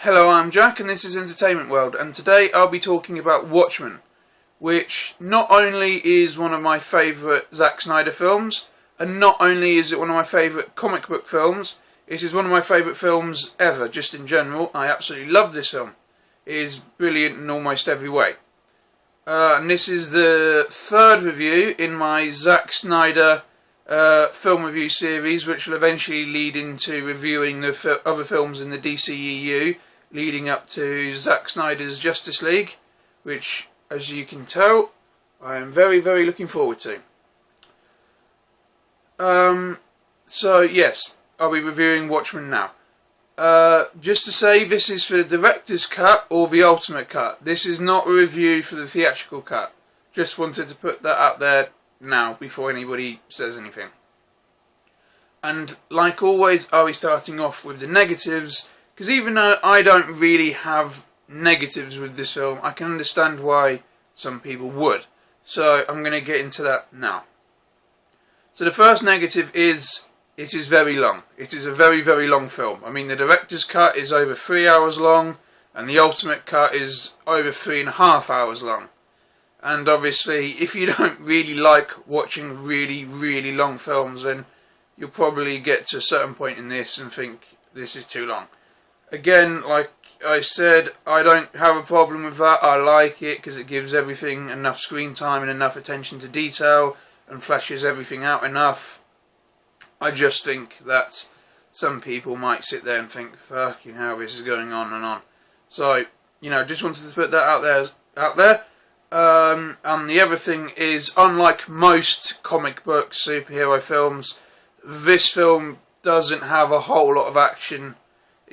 Hello, I'm Jack and this is Entertainment World, and today I'll be talking about Watchmen, which not only is one of my favourite Zack Snyder films, and not only is it one of my favourite comic book films, it is one of my favourite films ever, just in general. I absolutely love this film. It is brilliant in almost every way. And this is the third review in my Zack Snyder film review series, which will eventually lead into reviewing the other films in the DCEU, leading up to Zack Snyder's Justice League, which, as you can tell, I am very, very looking forward to. So yes, I'll be reviewing Watchmen now. Just to say, this is for the director's cut or the ultimate cut. This is not a review for the theatrical cut. Just wanted to put that out there now before anybody says anything. And like always, I'll be starting off with the negatives, because even though I don't really have negatives with this film, I can understand why some people would. So I'm going to get into that now. So the first negative is, it is very long. It is a very, very long film. I mean, the director's cut is over 3 hours long, and the ultimate cut is over 3.5 hours long. And obviously, if you don't really like watching really, really long films, then you'll probably get to a certain point in this and think this is too long. Again, like I said, I don't have a problem with that. I like it because it gives everything enough screen time and enough attention to detail and fleshes everything out enough. I just think that some people might sit there and think, fucking hell, this is going on and on. So, just wanted to put that out there. And the other thing is, unlike most comic book superhero films, this film doesn't have a whole lot of action.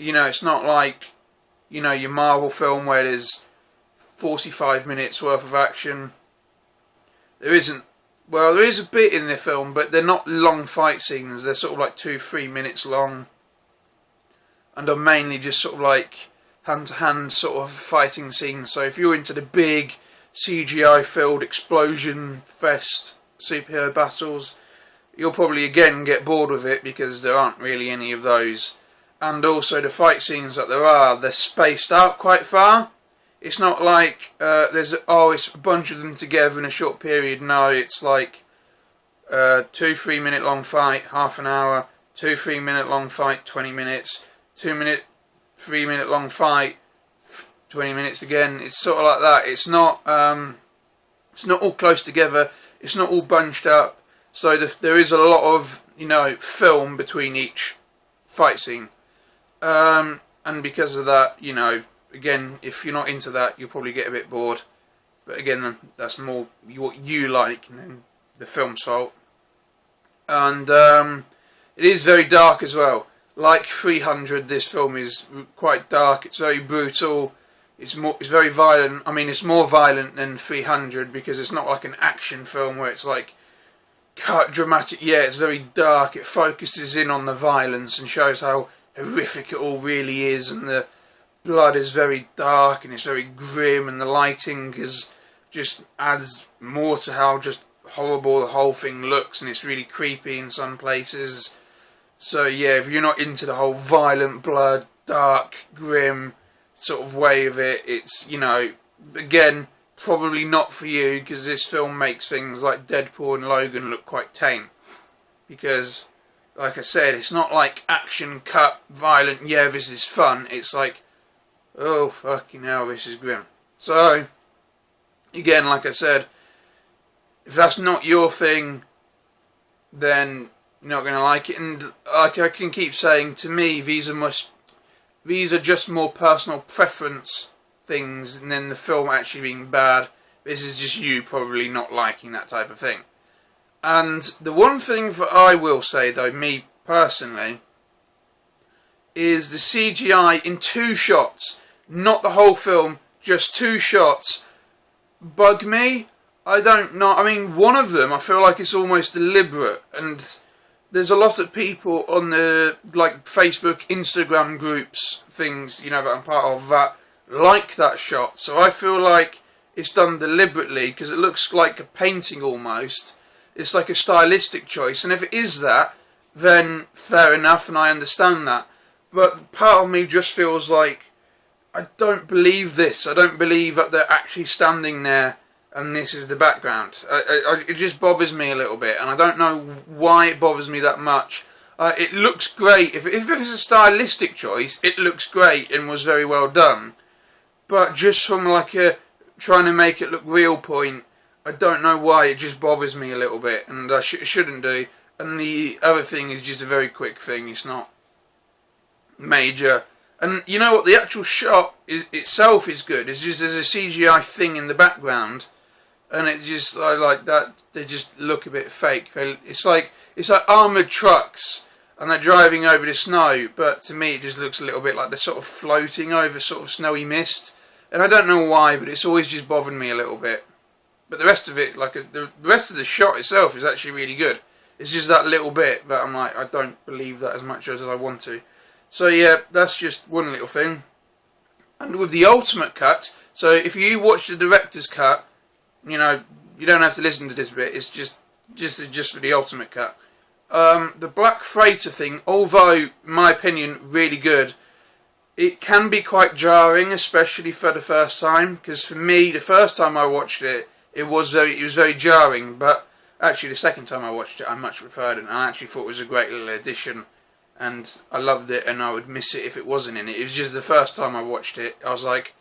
It's not like, your Marvel film where there's 45 minutes worth of action. There isn't. Well, there is a bit in the film, but they're not long fight scenes. They're sort of like 2-3 minutes long. And are mainly just sort of like hand-to-hand sort of fighting scenes. So if you're into the big CGI-filled explosion fest superhero battles, you'll probably again get bored with it because there aren't really any of those. And also the fight scenes that there are, they're spaced out quite far. It's not like it's a bunch of them together in a short period. No, it's like 2-3 minute long fight, half an hour, 2-3 minute long fight, 20 minutes, 3 minute long fight, 20 minutes again. It's sort of like that. It's not all close together. It's not all bunched up. So there is a lot of film between each fight scene, and because of that, again, if you're not into that, you'll probably get a bit bored. But again, that's more what you like than the film's fault. And it is very dark as well. Like 300, this film is quite dark. It's very brutal. It's very violent. I mean, it's more violent than 300 because it's not like an action film where it's like cut dramatic. Yeah, it's very dark. It focuses in on the violence and shows how horrific it all really is, and the blood is very dark and it's very grim, and the lighting just adds more to how just horrible the whole thing looks, and it's really creepy in some places. So yeah, if you're not into the whole violent, blood, dark, grim sort of way of it, it's, again, probably not for you, because this film makes things like Deadpool and Logan look quite tame. Because, like I said, it's not like action, cut, violent, yeah, this is fun. It's like, oh, fucking hell, this is grim. So, again, like I said, if that's not your thing, then you're not going to like it. And like I can keep saying, to me, these are just more personal preference things than the film actually being bad. This is just you probably not liking that type of thing. And the one thing that I will say, though, me personally, is the CGI in 2 shots, not the whole film, just 2 shots, bug me. I don't know. I mean, one of them, I feel like it's almost deliberate, and there's a lot of people on the Facebook, Instagram groups, things, that I'm part of, that like that shot. So I feel like it's done deliberately, because it looks like a painting almost. It's like a stylistic choice, and if it is that, then fair enough, and I understand that. But part of me just feels like I don't believe this. I don't believe that they're actually standing there and this is the background. It just bothers me a little bit, and I don't know why it bothers me that much. It looks great. If it's a stylistic choice, it looks great and was very well done. But just from like a trying to make it look real point, I don't know why, it just bothers me a little bit, and I shouldn't do. And the other thing is just a very quick thing. It's not major. And you know what? The actual shot itself is good. It's just there's a CGI thing in the background, and it just I like that. They just look a bit fake. It's like armoured trucks, and they're driving over the snow. But to me, it just looks a little bit like they're sort of floating over sort of snowy mist. And I don't know why, but it's always just bothered me a little bit. But the rest of it, like the rest of the shot itself, is actually really good. It's just that little bit that I'm like, I don't believe that as much as I want to. So yeah, that's just one little thing. And with the ultimate cut, so if you watch the director's cut, you know, you don't have to listen to this bit. It's just for the ultimate cut. The Black Freighter thing, although in my opinion really good, it can be quite jarring, especially for the first time. Because for me, the first time I watched it, it was very jarring. But actually, the second time I watched it, I much preferred it. And I actually thought it was a great little addition. And I loved it, and I would miss it if it wasn't in it. It was just the first time I watched it, I was like,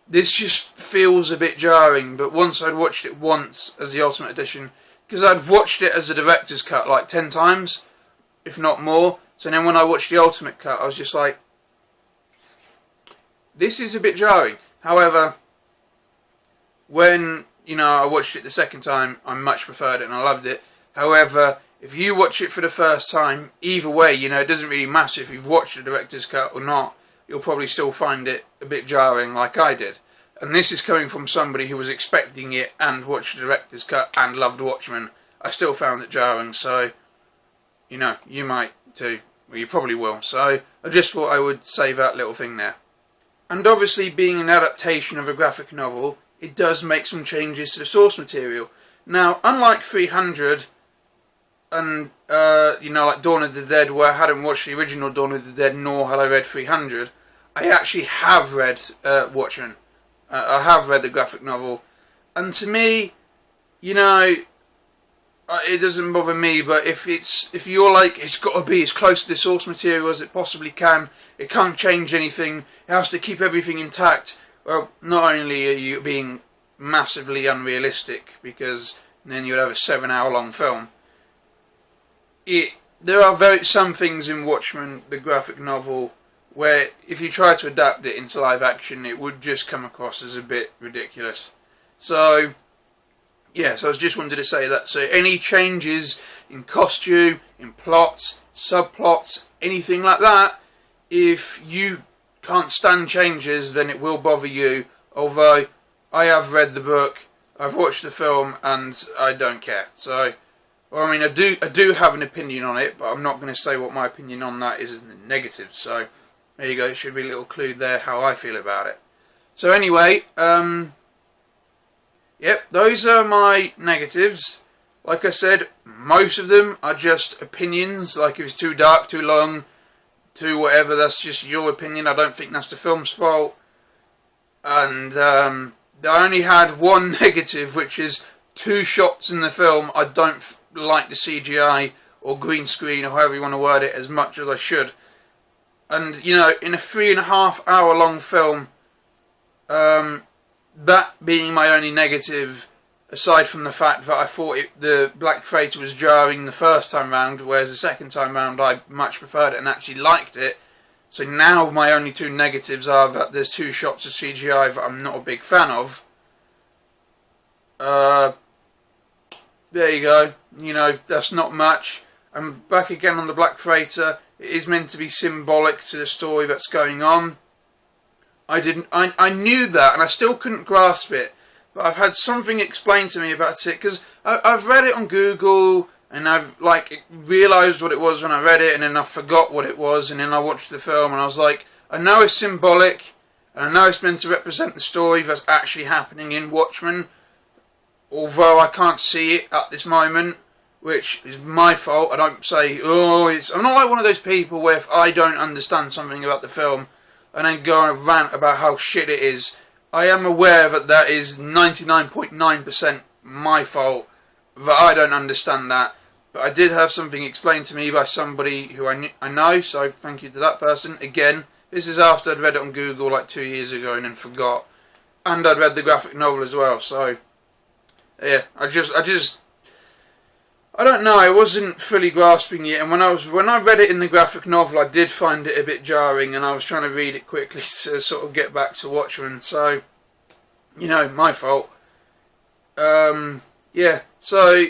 this just feels a bit jarring. But once I'd watched it once as the Ultimate Edition, because I'd watched it as a director's cut like 10 times, if not more. So then when I watched the Ultimate cut, I was just like, this is a bit jarring. However, when, you know, I watched it the second time, I much preferred it and I loved it. However, if you watch it for the first time, either way, you know, it doesn't really matter if you've watched the director's cut or not. You'll probably still find it a bit jarring like I did. And this is coming from somebody who was expecting it and watched the director's cut and loved Watchmen. I still found it jarring, so, you know, you might too. Well, you probably will. So I just thought I would say that little thing there. And obviously, being an adaptation of a graphic novel, it does make some changes to the source material. Now, unlike 300... and, you know, like Dawn of the Dead, where I hadn't watched the original Dawn of the Dead, nor had I read 300, I actually have read Watchmen. I have read the graphic novel. And to me, you know, it doesn't bother me, but if you're like, it's got to be as close to the source material as it possibly can, it can't change anything, it has to keep everything intact, well, not only are you being massively unrealistic, because then you would have a 7-hour long film, there are some things in Watchmen, the graphic novel, where if you try to adapt it into live action, it would just come across as a bit ridiculous. So, yeah, so I just wanted to say that. So any changes in costume, in plots, subplots, anything like that, if you can't stand changes, then it will bother you. Although, I have read the book, I've watched the film, and I don't care. So, well, I mean, I do have an opinion on it, but I'm not going to say what my opinion on that is in the negative. So, there you go. It should be a little clue there how I feel about it. So anyway, yep, those are my negatives. Like I said, most of them are just opinions. Like if it's too dark, too long, too whatever, that's just your opinion. I don't think that's the film's fault. And I only had one negative, which is 2 shots in the film. I don't like the CGI or green screen or however you want to word it as much as I should. And, you know, in a 3.5 hour long film, that being my only negative, aside from the fact that I thought the Black Freighter was jarring the first time round, whereas the second time round I much preferred it and actually liked it. So now my only 2 negatives are that there's 2 shots of CGI that I'm not a big fan of. There you go. You know, that's not much. I'm back again on the Black Freighter. It is meant to be symbolic to the story that's going on. I knew that, and I still couldn't grasp it. But I've had something explained to me about it, because I've read it on Google, and I've, like, realised what it was when I read it, and then I forgot what it was, and then I watched the film, and I was like, I know it's symbolic, and I know it's meant to represent the story that's actually happening in Watchmen, although I can't see it at this moment, which is my fault. I don't say, I'm not like one of those people where if I don't understand something about the film, and then go on a rant about how shit it is. I am aware that that is 99.9% my fault, that I don't understand that, but I did have something explained to me by somebody who I know, so thank you to that person. Again, this is after I'd read it on Google like 2 years ago and then forgot, and I'd read the graphic novel as well, so yeah, I don't know, I wasn't fully grasping it, and when I read it in the graphic novel, I did find it a bit jarring, and I was trying to read it quickly to sort of get back to Watchmen, so, you know, my fault. Yeah, so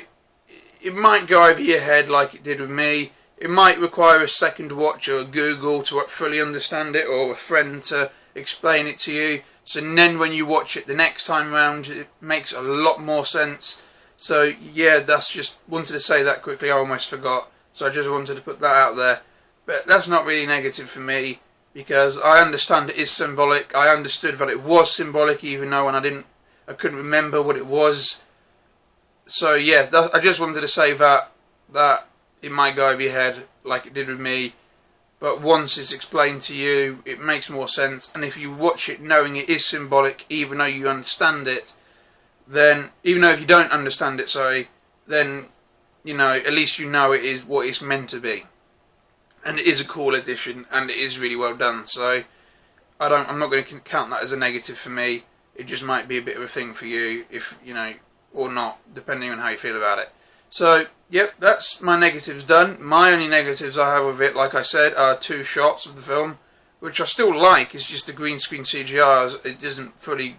it might go over your head like it did with me. It might require a second watch or a Google to fully understand it, or a friend to explain it to you. So then when you watch it the next time round, it makes a lot more sense. So yeah, that's just, wanted to say that quickly, I almost forgot. So I just wanted to put that out there. But that's not really negative for me, because I understand it is symbolic. I understood that it was symbolic, even though when I couldn't remember what it was. So yeah, I just wanted to say that it might go over your head like it did with me, but once it's explained to you, it makes more sense. And if you watch it knowing it is symbolic, even though you understand it, then, even though if you don't understand it, then, you know, at least you know it is what it's meant to be. And it is a cool edition, and it is really well done, so I'm not going to count that as a negative for me. It just might be a bit of a thing for you, if, you know, or not, depending on how you feel about it. So, yep, that's my negatives done. My only negatives I have with it, like I said, are 2 shots of the film, which I still like. It's just the green screen CGI, it doesn't fully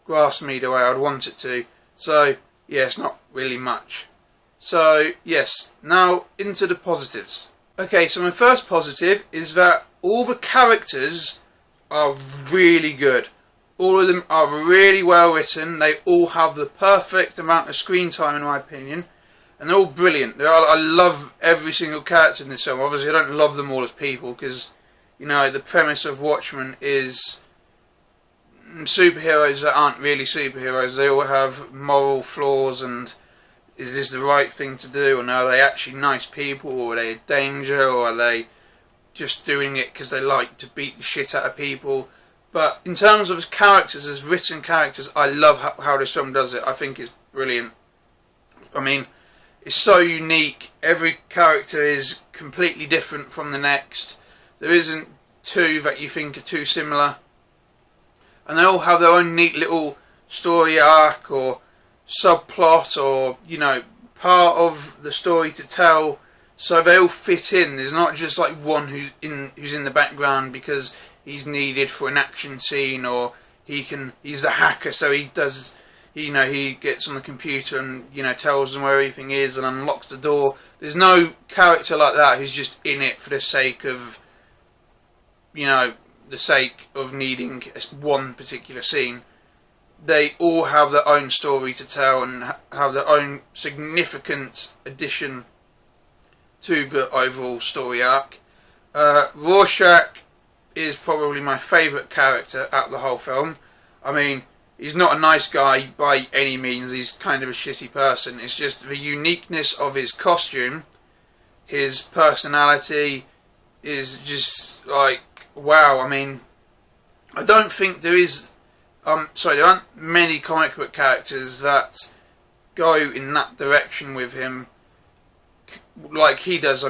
grasp me the way I'd want it to. So, yeah, it's not really much. So, yes, now into the positives. Okay, so my first positive is that all the characters are really good. All of them are really well written. They all have the perfect amount of screen time, in my opinion. And they're all brilliant. I love every single character in this film. Obviously, I don't love them all as people, because, you know, the premise of Watchmen is superheroes that aren't really superheroes. They all have moral flaws, and is this the right thing to do? And are they actually nice people, or are they a danger, or are they just doing it because they like to beat the shit out of people? But in terms of characters, as written characters, I love how this film does it. I think it's brilliant. I mean, it's so unique. Every character is completely different from the next. There isn't 2 that you think are too similar. And they all have their own neat little story arc or subplot, or, you know, part of the story to tell. So they all fit in. There's not just like one who's in the background because he's needed for an action scene, or he's a hacker, so he gets on the computer and, you know, tells them where everything is and unlocks the door. There's no character like that who's just in it for the sake of, you know, the sake of needing one particular scene. They all have their own story to tell and have their own significant addition to the overall story arc. Rorschach is probably my favourite character out the whole film. I mean, he's not a nice guy by any means, he's kind of a shitty person. It's just the uniqueness of his costume, his personality is just like, wow. I mean, I don't think there aren't many comic book characters that go in that direction with him like he does,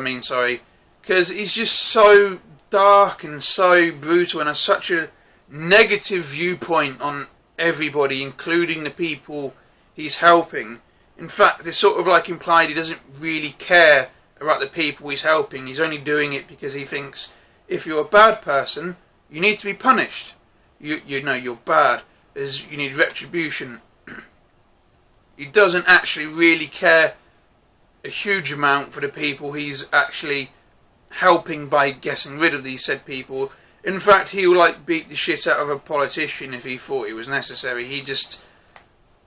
because he's just so dark and so brutal and has such a negative viewpoint on everybody, including the people he's helping. In fact, it's sort of like implied he doesn't really care about the people he's helping. He's only doing it because he thinks if you're a bad person, you need to be punished. You know you're bad, you need retribution. He doesn't actually really care a huge amount for the people he's actually helping by getting rid of these said people. In fact, he would beat the shit out of a politician if he thought it was necessary. He just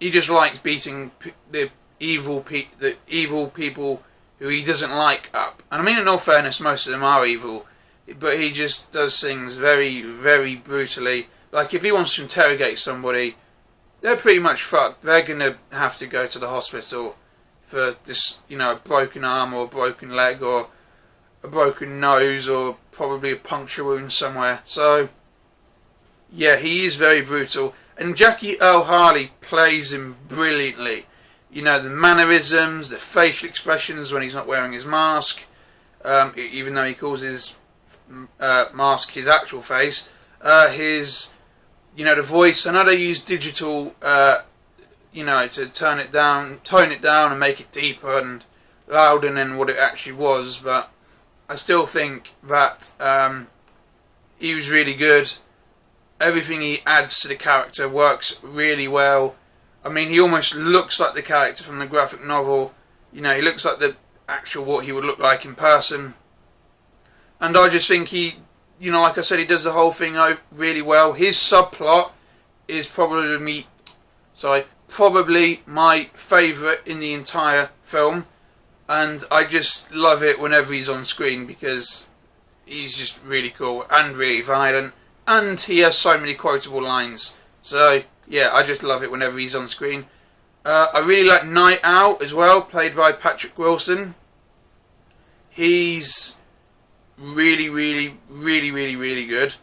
likes beating the evil people who he doesn't like up. And I mean, in all fairness, most of them are evil, but he just does things very, very brutally. Like, if he wants to interrogate somebody, they're pretty much fucked. They're gonna have to go to the hospital for this, a broken arm or a broken leg or a broken nose or probably a puncture wound somewhere. So, yeah, he is very brutal. And Jackie Earle Haley plays him brilliantly. You know, the mannerisms, the facial expressions when he's not wearing his mask, even though he calls his mask his actual face. His, you know, the voice. I know they use digital, you know, to tone it down and make it deeper and louder than what it actually was. But I still think that he was really good. Everything he adds to the character works really well. I mean, he almost looks like the character from the graphic novel. You know, he looks like the actual what he would look like in person. And I just think he, you know, like I said, he does the whole thing really well. His subplot is probably my favourite in the entire film. And I just love it whenever he's on screen because he's just really cool and really violent. And he has so many quotable lines. So, yeah, I just love it whenever he's on screen. I really like Night Owl as well, played by Patrick Wilson. He's really, really, really, really, really good.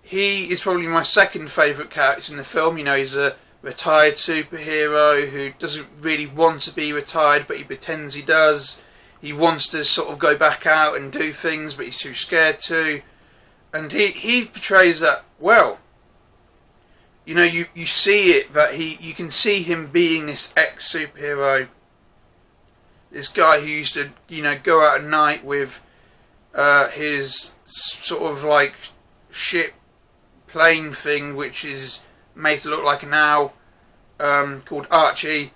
He is probably my second favourite character in the film. You know, he's a retired superhero who doesn't really want to be retired, but he pretends he does. He wants to sort of go back out and do things, but he's too scared to. And he portrays that well. You know, you see it, that you can see him being this ex-superhero. This guy who used to, you know, go out at night with his sort of like ship plane thing, which is made to look like an owl, called Archie.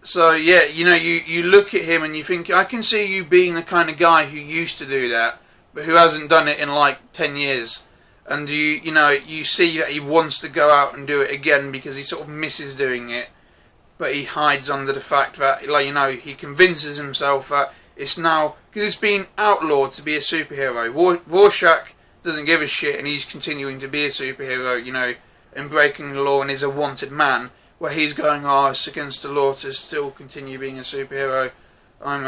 So yeah, you know, you look at him and you think, I can see you being the kind of guy who used to do that, but who hasn't done it in like 10 years. And you know, you see that he wants to go out and do it again because he sort of misses doing it, but he hides under the fact that, like, you know, he convinces himself that it's now, because it's been outlawed to be a superhero. Rorschach doesn't give a shit and he's continuing to be a superhero, you know, and breaking the law and is a wanted man. Where he's going, oh, it's against the law to still continue being a superhero. I'm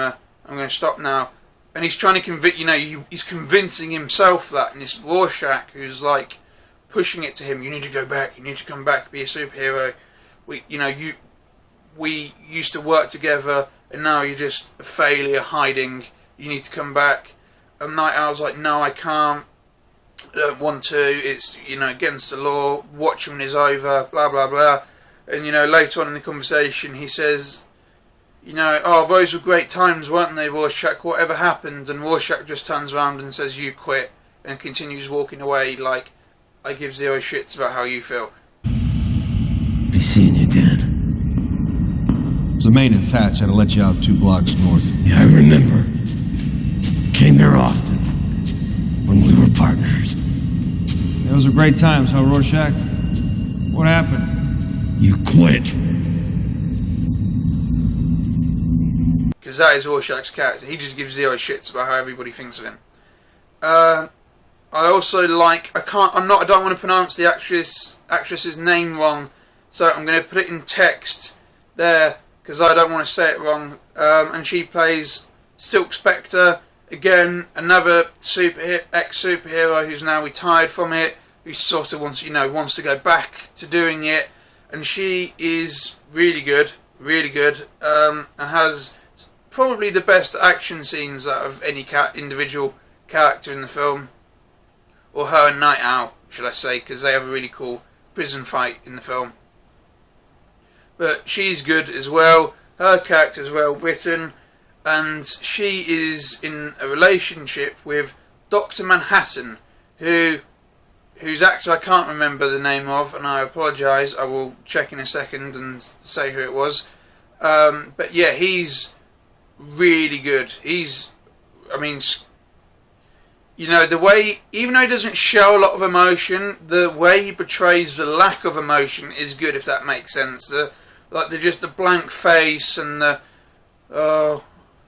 going to stop now. And he's trying to convince, you know, he's convincing himself that, and this Rorschach who's like pushing it to him. You need to go back. You need to come back, be a superhero. We used to work together, and now you're just a failure hiding. You need to come back. And Night Owl's like, no, I can't. I don't want to. It's, you know, against the law. Watchmen is over. Blah blah blah. And, you know, later on in the conversation he says, you know, oh, those were great times, weren't they, Rorschach? Whatever happened? And Rorschach just turns around and says, you quit, and continues walking away like, I give zero shits about how you feel. Be seeing you, Dan. It's a maintenance hatch. Had to let you out 2 blocks north. Yeah, I remember. Came there often. When we were partners. Those were great times, huh, Rorschach? What happened? You quit. Because that is Rorschach's character. He just gives zero shits about how everybody thinks of him. I also like, I don't want to pronounce the actress's name wrong, so I'm going to put it in text there because I don't want to say it wrong. And she plays Silk Spectre, again another ex-superhero who's now retired from it, who sort of wants to go back to doing it. And she is really good, and has probably the best action scenes out of any individual character in the film. Or her and Night Owl, should I say, because they have a really cool prison fight in the film. But she's good as well, her character is well written, and she is in a relationship with Dr. Manhattan, whose actor I can't remember the name of, and I apologise. I will check in a second and say who it was. But yeah, he's really good. I mean, you know, the way, even though he doesn't show a lot of emotion, the way he portrays the lack of emotion is good, if that makes sense. Just the blank face and the, oh,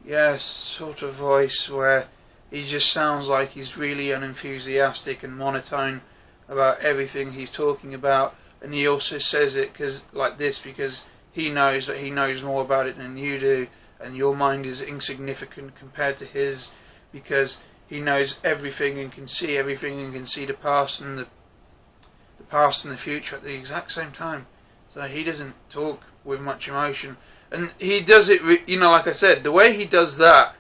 yes, sort of voice where he just sounds like he's really unenthusiastic and monotone about everything he's talking about, and he also says it because he knows that he knows more about it than you do, and your mind is insignificant compared to his, because he knows everything and can see everything and can see the past and the past and the future at the exact same time. So he doesn't talk with much emotion, and he does it. Like I said, the way he does that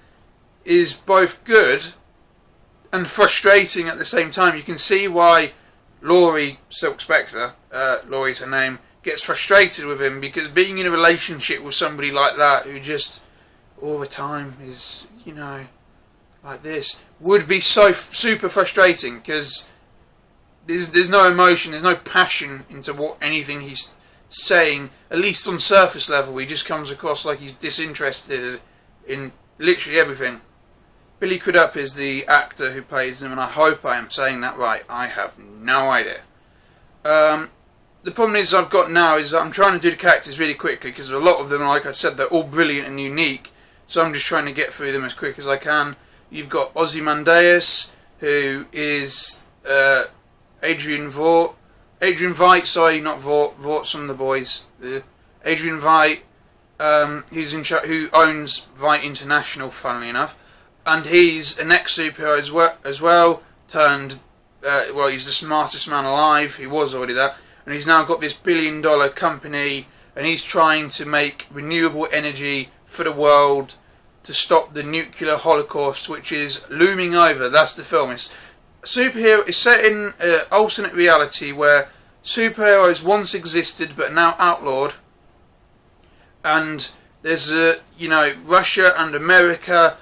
is both good and frustrating at the same time. You can see why Laurie, Silk Spectre, Laurie's her name, gets frustrated with him, because being in a relationship with somebody like that, who just all the time is, like this, would be so super frustrating, because there's no emotion, there's no passion into anything he's saying, at least on surface level. He just comes across like he's disinterested in literally everything. Billy Crudup is the actor who plays him, and I hope I am saying that right. I have no idea. The problem is I've got now is that I'm trying to do the characters really quickly, because a lot of them, like I said, they're all brilliant and unique, so I'm just trying to get through them as quick as I can. You've got Ozymandias, who is Adrian Veidt, sorry, not Vought. Vaught's from The Boys. Adrian Veidt, who owns Veidt International, funnily enough, and he's an ex-superhero as well, turned, he's the smartest man alive. He was already that, and he's now got this billion-dollar company, and he's trying to make renewable energy for the world to stop the nuclear holocaust, which is looming over. That's the film. It's set in an alternate reality where superheroes once existed but are now outlawed, and there's Russia and America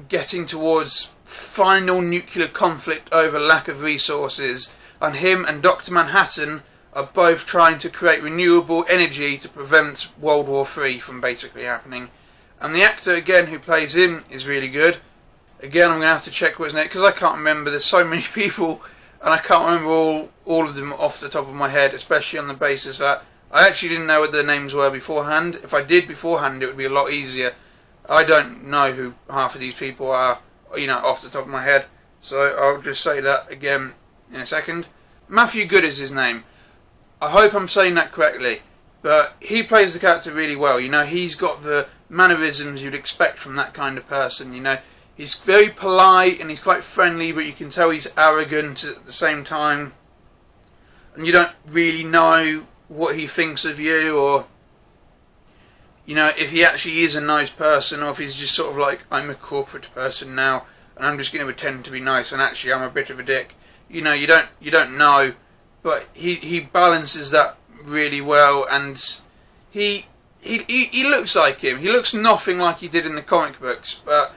getting towards final nuclear conflict over lack of resources, and him and Dr. Manhattan are both trying to create renewable energy to prevent World War III from basically happening. And the actor, again, who plays him is really good. Again, I'm going to have to check what his name, because I can't remember. There's so many people, and I can't remember all of them off the top of my head, especially on the basis that I actually didn't know what their names were beforehand. If I did beforehand, it would be a lot easier. I don't know who half of these people are, off the top of my head. So I'll just say that again in a second. Matthew Good is his name. I hope I'm saying that correctly. But he plays the character really well. He's got the mannerisms you'd expect from that kind of person. He's very polite and he's quite friendly, but you can tell he's arrogant at the same time. And you don't really know what he thinks of you, or if he actually is a nice person, or if he's just sort of like, I'm a corporate person now and I'm just going to pretend to be nice and actually I'm a bit of a dick. You don't know, but he balances that really well, and he looks like him. He looks nothing like he did in the comic books, but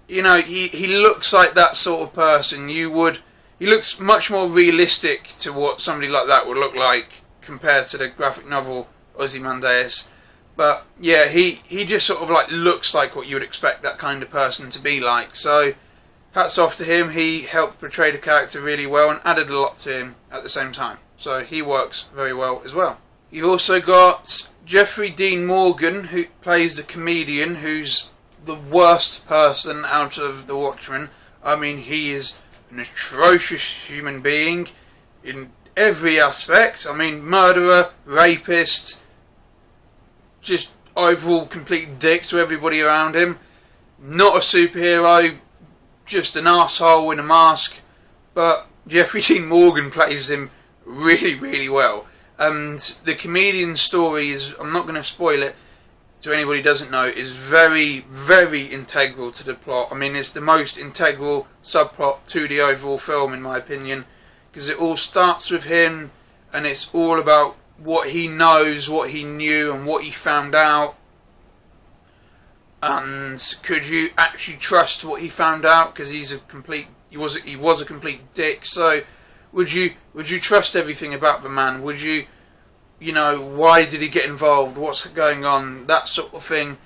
he looks like that sort of person. He looks much more realistic to what somebody like that would look like compared to the graphic novel Ozymandias. But yeah, he just sort of like looks like what you would expect that kind of person to be like. So hats off to him. He helped portray the character really well and added a lot to him at the same time. So he works very well as well. You've also got Jeffrey Dean Morgan, who plays the comedian, who's the worst person out of the Watchmen. I mean, he is an atrocious human being in every aspect. I mean, murderer, rapist, just overall complete dick to everybody around him. Not a superhero, just an arsehole in a mask. But Jeffrey Dean Morgan plays him really, really well. And the comedian's story is, I'm not going to spoil it to anybody who doesn't know, is very, very integral to the plot. I mean, it's the most integral subplot to the overall film, in my opinion, because it all starts with him, and it's all about what he knows, what he knew, and what he found out. And could you actually trust what he found out? Because he was a complete dick. So would you trust everything about the man? Would you why did he get involved? What's going on? That sort of thing.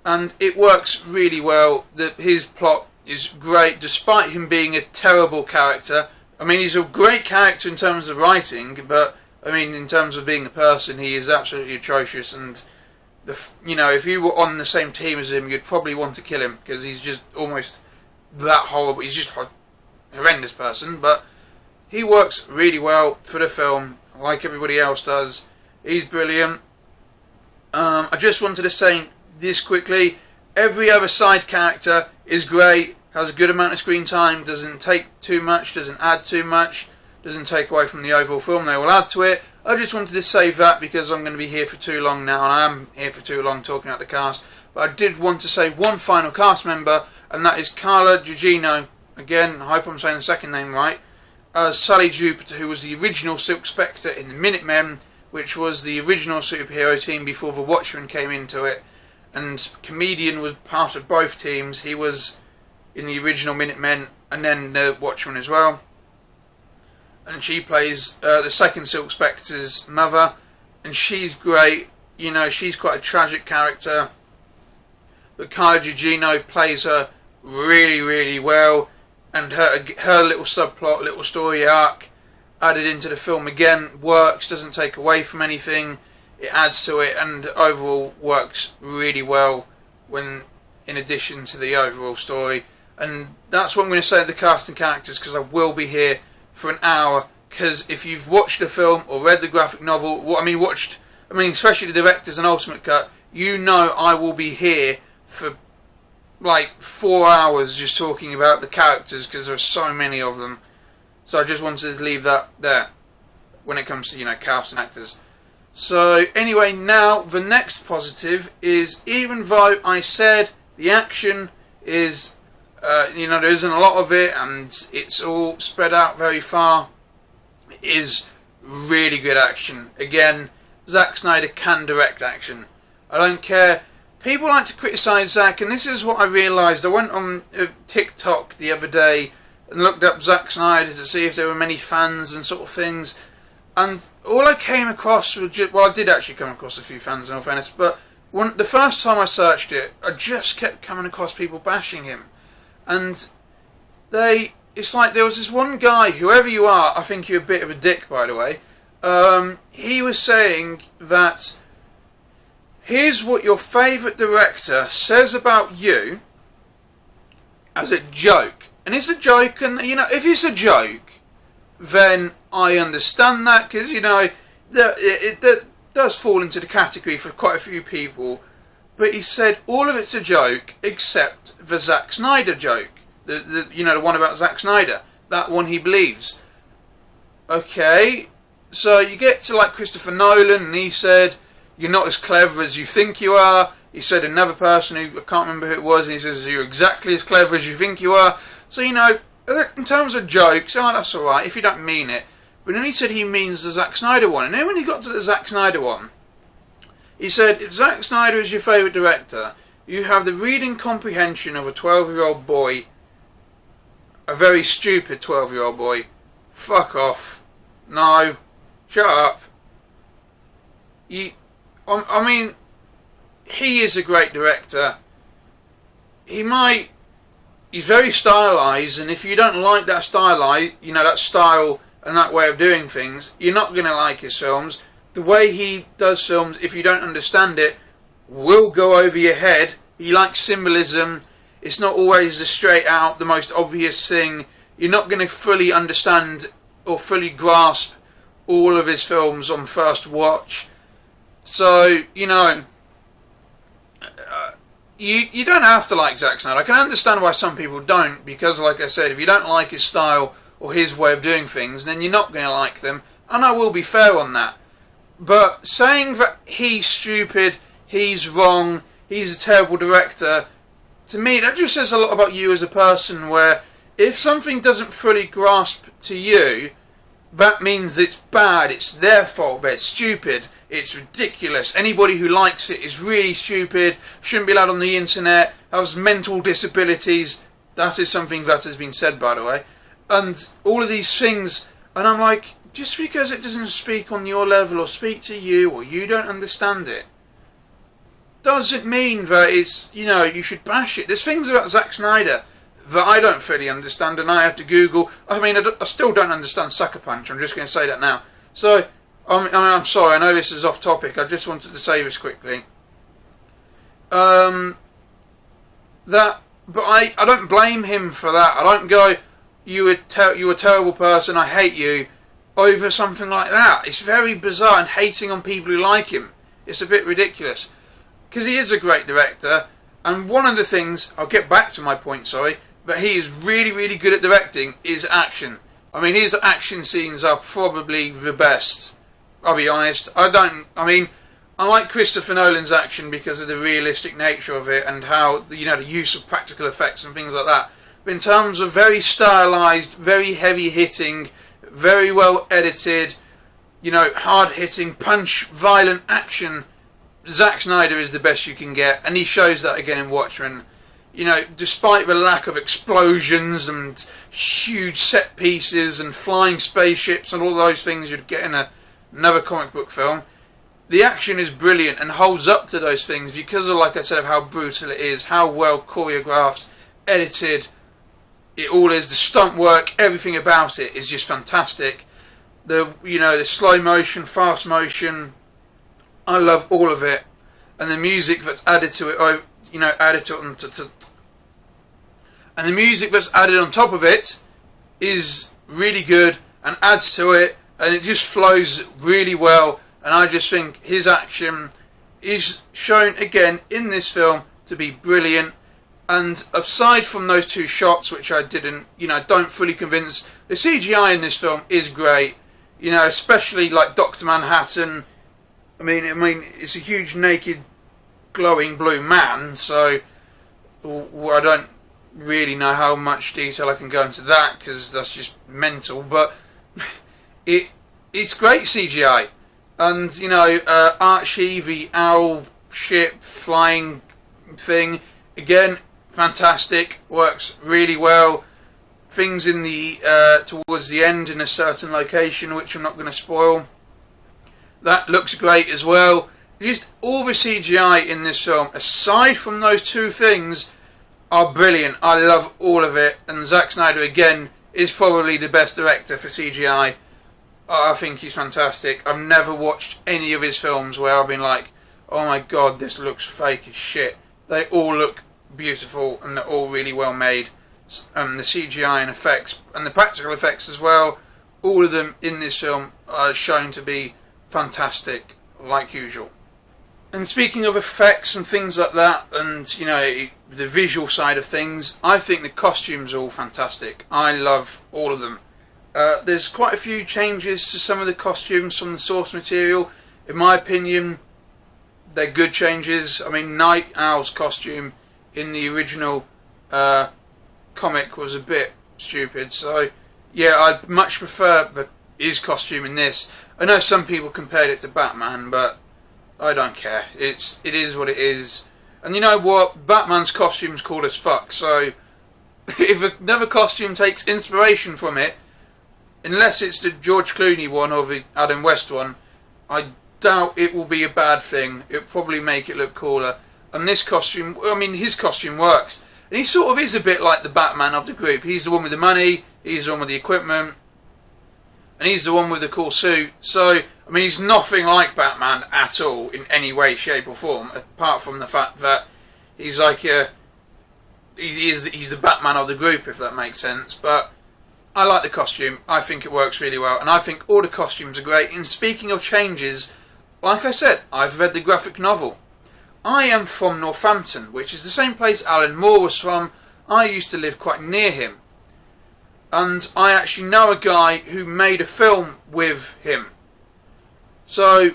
And it works really well. His plot is great, despite him being a terrible character. I mean, he's a great character in terms of writing, but I mean, in terms of being a person, he is absolutely atrocious. And if you were on the same team as him, you'd probably want to kill him, because he's just almost that horrible. He's just a horrendous person, but he works really well for the film, like everybody else does. He's brilliant. I just wanted to say this quickly. Every other side character is great, has a good amount of screen time, doesn't take too much, doesn't add too much, doesn't take away from the overall film. They will add to it. I just wanted to save that because I'm going to be here for too long now, and I am here for too long talking about the cast. But I did want to say one final cast member, and that is Carla Giugino. Again, I hope I'm saying the second name right. As Sally Jupiter, who was the original Silk Spectre in the Minutemen, which was the original superhero team before the Watchmen came into it. And Comedian was part of both teams. He was in the original Minutemen and then the Watchmen as well. And she plays the second Silk Spectre's mother, and she's great. You know, she's quite a tragic character, but Carla Giugino plays her really, really well, and her little subplot, little story arc added into the film again works, doesn't take away from anything, it adds to it, and overall works really well when in addition to the overall story. And that's what I'm going to say to the cast and characters, because I will be here for an hour, because if you've watched the film or read the graphic novel, especially the director's and ultimate cut, you know I will be here for like 4 hours just talking about the characters, because there are so many of them. So I just wanted to leave that there when it comes to, you know, cast and actors. So anyway, now the next positive is, even though I said the action is there isn't a lot of it and it's all spread out very far, it is really good action. Again, Zack Snyder can direct action. I don't care. People like to criticise Zack, and this is what I realised. I went on TikTok the other day and looked up Zack Snyder to see if there were many fans and sort of things, and all I came across was I did actually come across a few fans in all fairness, but the first time I searched it, I just kept coming across people bashing him. And it's like there was this one guy, whoever you are, I think you're a bit of a dick, by the way. He was saying that here's what your favourite director says about you as a joke. And it's a joke, and you know, if it's a joke, then I understand that, because you know, it does fall into the category for quite a few people. But he said all of it's a joke except the Zack Snyder joke. The one about Zack Snyder. That one he believes. Okay, so you get to like Christopher Nolan, and he said, you're not as clever as you think you are. He said another person who, I can't remember who it was, and he says, you're exactly as clever as you think you are. So, you know, in terms of jokes, that's alright if you don't mean it. But then he said he means the Zack Snyder one. And then when he got to the Zack Snyder one, he said, if Zack Snyder is your favourite director, you have the reading comprehension of a 12-year-old boy, a very stupid 12-year-old boy. Fuck off. No. Shut up. I mean, he is a great director. He's very stylised, and if you don't like that that style and that way of doing things, you're not going to like his films. The way he does films, if you don't understand it, will go over your head. He likes symbolism. It's not always the straight out, the most obvious thing. You're not going to fully understand or fully grasp all of his films on first watch. So, you know, you don't have to like Zack Snyder. I can understand why some people don't, because like I said, if you don't like his style or his way of doing things, then you're not going to like them, and I will be fair on that. But saying that he's stupid, he's wrong, he's a terrible director, to me that just says a lot about you as a person, where if something doesn't fully grasp to you, that means it's bad, it's their fault, it's stupid, it's ridiculous. Anybody who likes it is really stupid, shouldn't be allowed on the internet, has mental disabilities. That is something that has been said, by the way. And all of these things, and I'm like, just because it doesn't speak on your level or speak to you or you don't understand it, doesn't mean that it's, you know, you should bash it. There's things about Zack Snyder that I don't fully understand, and I have to Google. I mean, I still don't understand Sucker Punch. I'm just going to say that now. So, I'm sorry, I know this is off topic. I just wanted to say this quickly. But I don't blame him for that. I don't go, you're a terrible person, I hate you, over something like that. It's very bizarre, and hating on people who like him, it's a bit ridiculous. Because he is a great director, and one of the things, I'll get back to my point, sorry, but he is really, really good at directing, is action. I mean, his action scenes are probably the best. I'll be honest. I like Christopher Nolan's action because of the realistic nature of it and how, the use of practical effects and things like that. But in terms of very stylized, very heavy hitting, very well edited, hard hitting, punch, violent action, Zack Snyder is the best you can get, and he shows that again in Watchmen. Despite the lack of explosions and huge set pieces and flying spaceships and all those things you'd get in another comic book film, the action is brilliant and holds up to those things because of, like I said, how brutal it is, how well choreographed, edited it all is, the stunt work, everything about it is just fantastic. The slow motion, fast motion, I love all of it, and the music that's added to it, and the music that's added on top of it is really good and adds to it, and it just flows really well. And I just think his action is shown again in this film to be brilliant. And aside from those two shots, which I don't fully convince, the CGI in this film is great. Especially like Dr. Manhattan. I mean, it's a huge naked, glowing blue man. So I don't really know how much detail I can go into that because that's just mental. But it's great CGI. And, Archie, the owl ship flying thing, again, fantastic, works really well. Things in the towards the end in a certain location, which I'm not going to spoil, that looks great as well. Just all the CGI in this film, aside from those two things, are brilliant. I love all of it, and Zack Snyder, again, is probably the best director for CGI. I think he's fantastic. I've never watched any of his films where I've been like, oh my god, this looks fake as shit. They all look beautiful and they're all really well made. The CGI and effects, and the practical effects as well, all of them in this film are shown to be fantastic, like usual. And speaking of effects and things like that, and the visual side of things, I think the costumes are all fantastic. I love all of them. There's quite a few changes to some of the costumes from the source material. In my opinion, they're good changes. I mean, Night Owl's costume in the original comic was a bit stupid. So, yeah, I'd much prefer his costume in this. I know some people compared it to Batman, but I don't care. It is what it is. And you know what? Batman's costume's cool as fuck. So, if another costume takes inspiration from it, unless it's the George Clooney one or the Adam West one, I doubt it will be a bad thing. It'll probably make it look cooler. And this costume, his costume works. And he sort of is a bit like the Batman of the group. He's the one with the money, he's the one with the equipment, and he's the one with the cool suit. So, he's nothing like Batman at all in any way, shape or form, apart from the fact that he's like he's the Batman of the group, if that makes sense. But I like the costume. I think it works really well, and I think all the costumes are great. And speaking of changes, like I said, I've read the graphic novel. I am from Northampton, which is the same place Alan Moore was from. I used to live quite near him, and I actually know a guy who made a film with him. So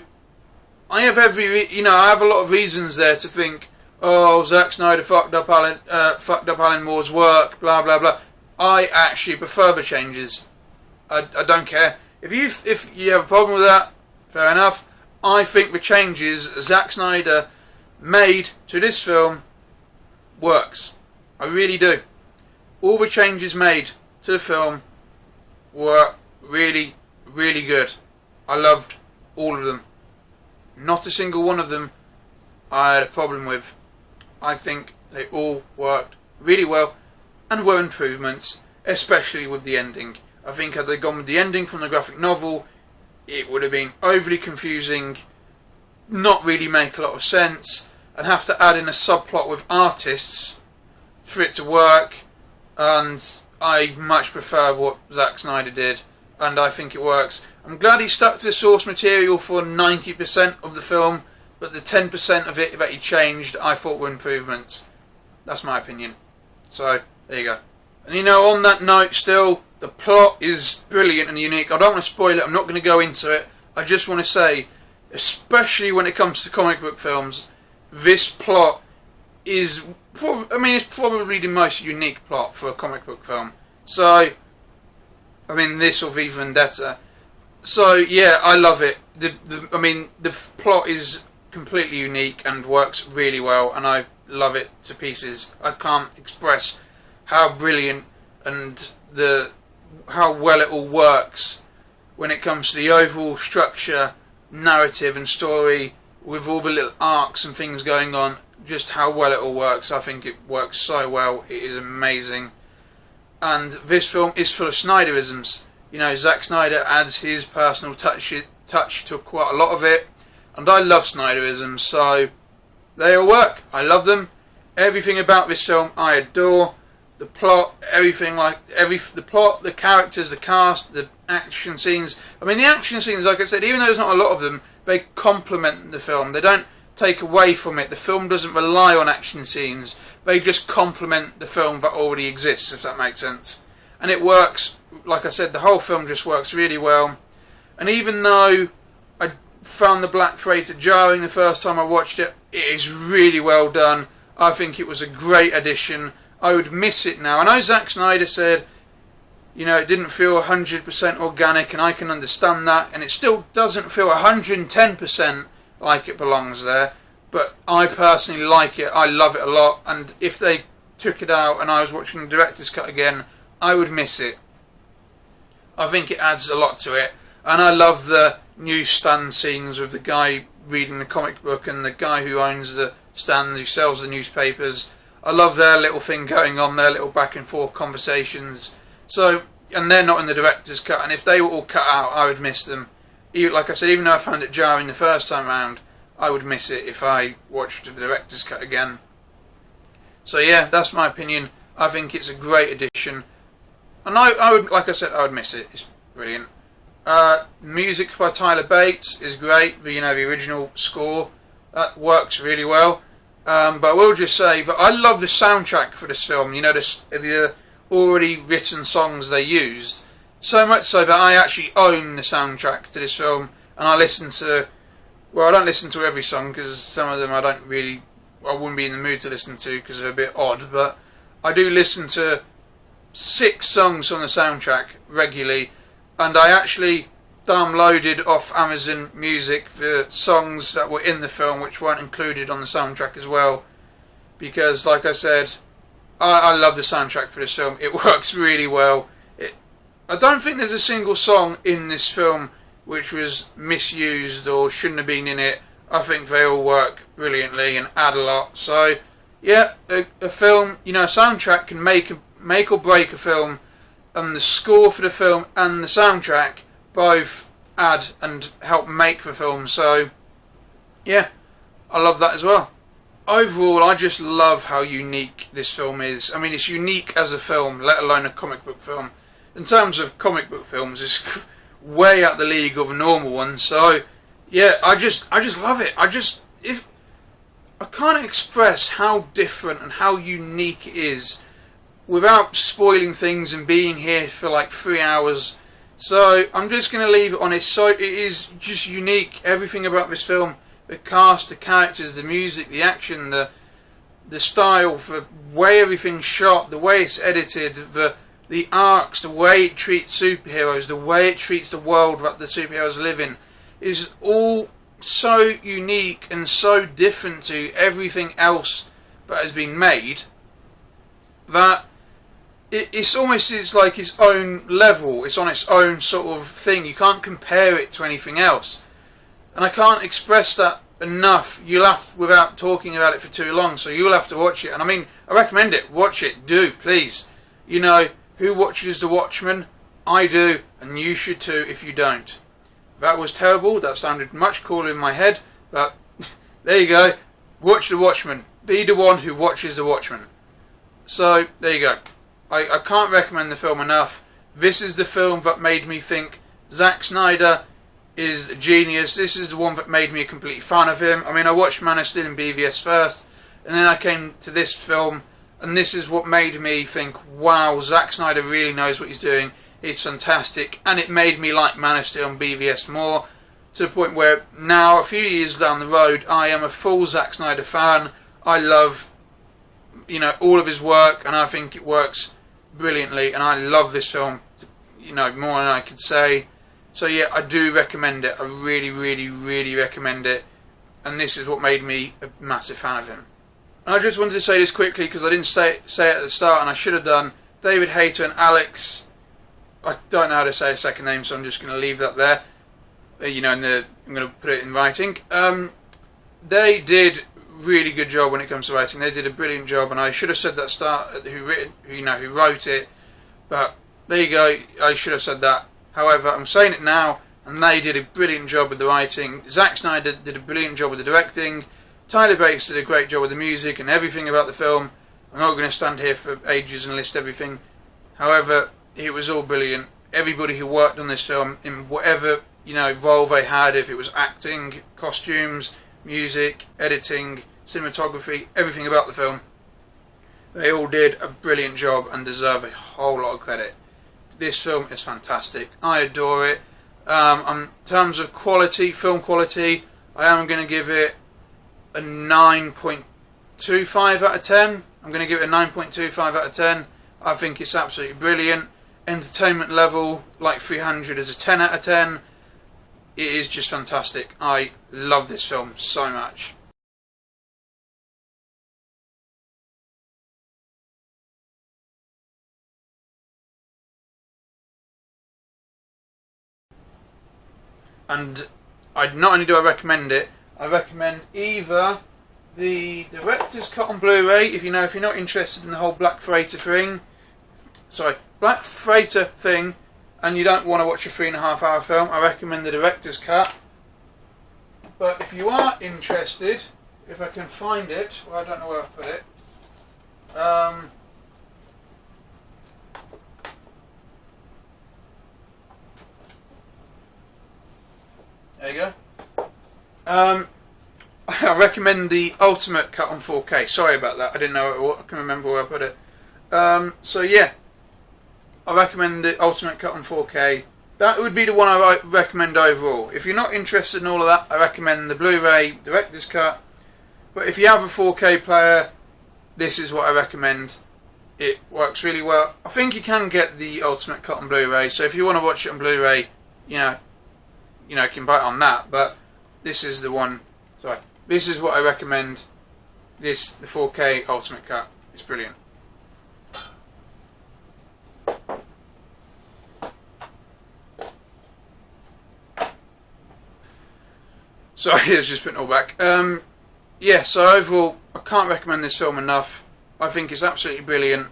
I have I have a lot of reasons there to think, oh, Zack Snyder fucked up Alan Moore's work, blah blah blah. I actually prefer the changes. I don't care. If you have a problem with that, fair enough. I think the changes Zack Snyder made to this film works. I really do. All the changes made to the film were really, really good. I loved all of them. Not a single one of them I had a problem with. I think they all worked really well and were improvements, especially with the ending. I think had they gone with the ending from the graphic novel, it would have been overly confusing, not really make a lot of sense, and have to add in a subplot with artists for it to work. And I much prefer what Zack Snyder did, and I think it works. I'm glad he stuck to the source material for 90% of the film, but the 10% of it that he changed I thought were improvements. That's my opinion. So, there you go. And you know, on that note still, the plot is brilliant and unique. I don't want to spoil it, I'm not going to go into it. I just want to say, especially when it comes to comic book films, this plot is, it's probably the most unique plot for a comic book film. So, this or V for Vendetta. So, yeah, I love it. The plot is completely unique and works really well, and I love it to pieces. I can't express how brilliant and how well it all works when it comes to the overall structure, narrative and story, with all the little arcs and things going on. Just how well it all works. I think it works so well. It is amazing. And this film is full of Snyderisms. You know, Zack Snyder adds his personal touch to quite a lot of it, and I love Snyderisms, so they all work. I love them. Everything about this film I adore. The plot, everything, the plot, the characters, the cast, the action scenes. The action scenes, like I said, even though there's not a lot of them, they complement the film. They don't take away from it. The film doesn't rely on action scenes. They just complement the film that already exists, if that makes sense. And it works, like I said, the whole film just works really well. And even though I found the Black Freighter jarring the first time I watched it, it is really well done. I think it was a great addition. I would miss it now. I know Zack Snyder said, it didn't feel 100% organic, and I can understand that, and it still doesn't feel 110% like it belongs there, but I personally like it. I love it a lot, and if they took it out and I was watching the director's cut again, I would miss it. I think it adds a lot to it, and I love the newsstand scenes with the guy reading the comic book and the guy who owns the stand who sells the newspapers. I love their little thing going on, their little back and forth conversations. So, and they're not in the director's cut, and if they were all cut out, I would miss them. Like I said, even though I found it jarring the first time round, I would miss it if I watched the director's cut again. So yeah, that's my opinion. I think it's a great addition, and I would, like I said, I would miss it. It's brilliant. Music by Tyler Bates is great. The original score, that works really well. But I will just say that I love the soundtrack for this film. The already written songs they used, so much so that I actually own the soundtrack to this film, and I listen to. Well, I don't listen to every song because some of them I wouldn't be in the mood to listen to because they're a bit odd. But I do listen to 6 songs on the soundtrack regularly, and I actually downloaded off Amazon Music the songs that were in the film which weren't included on the soundtrack as well, because like I said, I love the soundtrack for this film. It works really well. I don't think there's a single song in this film which was misused or shouldn't have been in it. I think they all work brilliantly and add a lot. So yeah, a film, a soundtrack can make or break a film, and the score for the film and the soundtrack both add and help make the film. So yeah, I love that as well. Overall, I just love how unique this film is. It's unique as a film, let alone a comic book film. In terms of comic book films, it's way out the league of a normal one. So yeah, I just love it. I can't express how different and how unique it is without spoiling things and being here for like 3 hours. So I'm just going to leave it on it. So it is just unique. Everything about this film, the cast, the characters, the music, the action, the style, the way everything's shot, the way it's edited, the arcs, the way it treats superheroes, the way it treats the world that the superheroes live in, is all so unique and so different to everything else that has been made that it's like its own level. It's on its own sort of thing. You can't compare it to anything else, and I can't express that enough. You'll have, without talking about it for too long, so you'll have to watch it. And I recommend it. Watch it. Do, please. Who watches The Watchmen? I do, and you should too if you don't. That was terrible. That sounded much cooler in my head, but there you go. Watch The Watchmen. Be the one who watches The Watchmen. So there you go. I can't recommend the film enough. This is the film that made me think Zack Snyder is a genius. This is the one that made me a complete fan of him. I watched Man of Steel and BVS first, and then I came to this film, and this is what made me think, wow, Zack Snyder really knows what he's doing. It's fantastic, and it made me like Man of Steel and BVS more, to the point where now, a few years down the road, I am a full Zack Snyder fan. I love, all of his work, and I think it works brilliantly, and I love this film, more than I could say. So yeah, I do recommend it. I really, really, really recommend it, and this is what made me a massive fan of him. And I just wanted to say this quickly, because I didn't say it at the start, and I should have done. David Hayter and Alex, I don't know how to say a second name, so I'm just going to leave that there. I'm going to put it in writing. They did really good job when it comes to writing. They did a brilliant job, and I should have said that start who wrote it, but there you go. I should have said that. However, I'm saying it now, and they did a brilliant job with the writing. Zack Snyder did a brilliant job with the directing. Tyler Bates did a great job with the music and everything about the film. I'm not going to stand here for ages and list everything. However, it was all brilliant. Everybody who worked on this film, in whatever role they had, if it was acting, costumes, music, editing, cinematography, everything about the film, they all did a brilliant job and deserve a whole lot of credit. This film is fantastic. I adore it. In terms of quality, film quality, I am going to give it a 9.25 out of 10. I'm going to give it a 9.25 out of 10. I think it's absolutely brilliant. Entertainment level, like 300, is a 10 out of 10. It is just fantastic. I love this film so much. And not only do I recommend it, I recommend either the director's cut on Blu-ray, if you're not interested in the whole Black Freighter thing, and you don't want to watch a 3.5 hour film, I recommend the director's cut. But if you are interested, if I can find it, well, I don't know where I've put it. There you go. I recommend the ultimate cut on 4K. Sorry about that. I didn't know. I can remember where I put it. So yeah, I recommend the ultimate cut on 4K. That would be the one I recommend overall. If you're not interested in all of that, I recommend the Blu-ray director's cut. But if you have a 4K player, this is what I recommend. It works really well. I think you can get the ultimate cut on Blu-ray. So if you want to watch it on Blu-ray, you can buy it on that. But this is the one. Sorry. This is what I recommend. The 4K Ultimate Cut. It's brilliant. Sorry, it's just putting it all back. Yeah, so overall, I can't recommend this film enough. I think it's absolutely brilliant.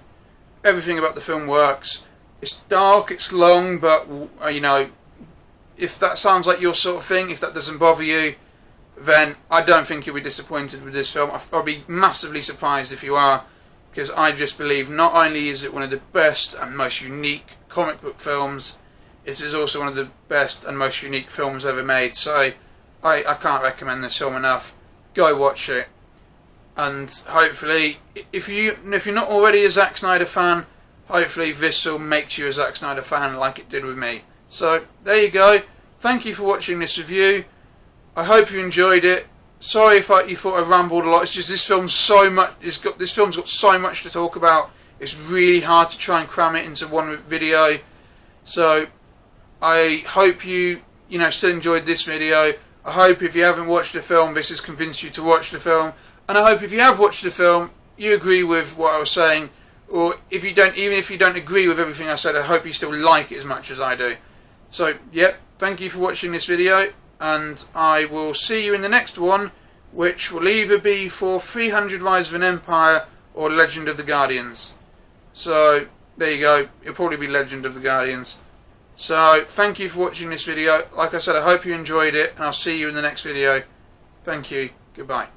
Everything about the film works. It's dark, it's long, but, if that sounds like your sort of thing, if that doesn't bother you, then I don't think you'll be disappointed with this film. I'll be massively surprised if you are, because I just believe not only is it one of the best and most unique comic book films, it is also one of the best and most unique films ever made. So I can't recommend this film enough. Go watch it, and hopefully, if you're not already a Zack Snyder fan, hopefully this film makes you a Zack Snyder fan like it did with me. So there you go. Thank you for watching this review. I hope you enjoyed it. Sorry if you thought I rambled a lot. It's just this film's got so much to talk about. It's really hard to try and cram it into one video. So I hope you still enjoyed this video. I hope if you haven't watched the film, this has convinced you to watch the film. And I hope if you have watched the film, you agree with what I was saying. Or if you don't, even if you don't agree with everything I said, I hope you still like it as much as I do. So, yep, thank you for watching this video, and I will see you in the next one, which will either be for 300 Rise of an Empire or Legend of the Guardians. So, there you go, it'll probably be Legend of the Guardians. So, thank you for watching this video. Like I said, I hope you enjoyed it, and I'll see you in the next video. Thank you, goodbye.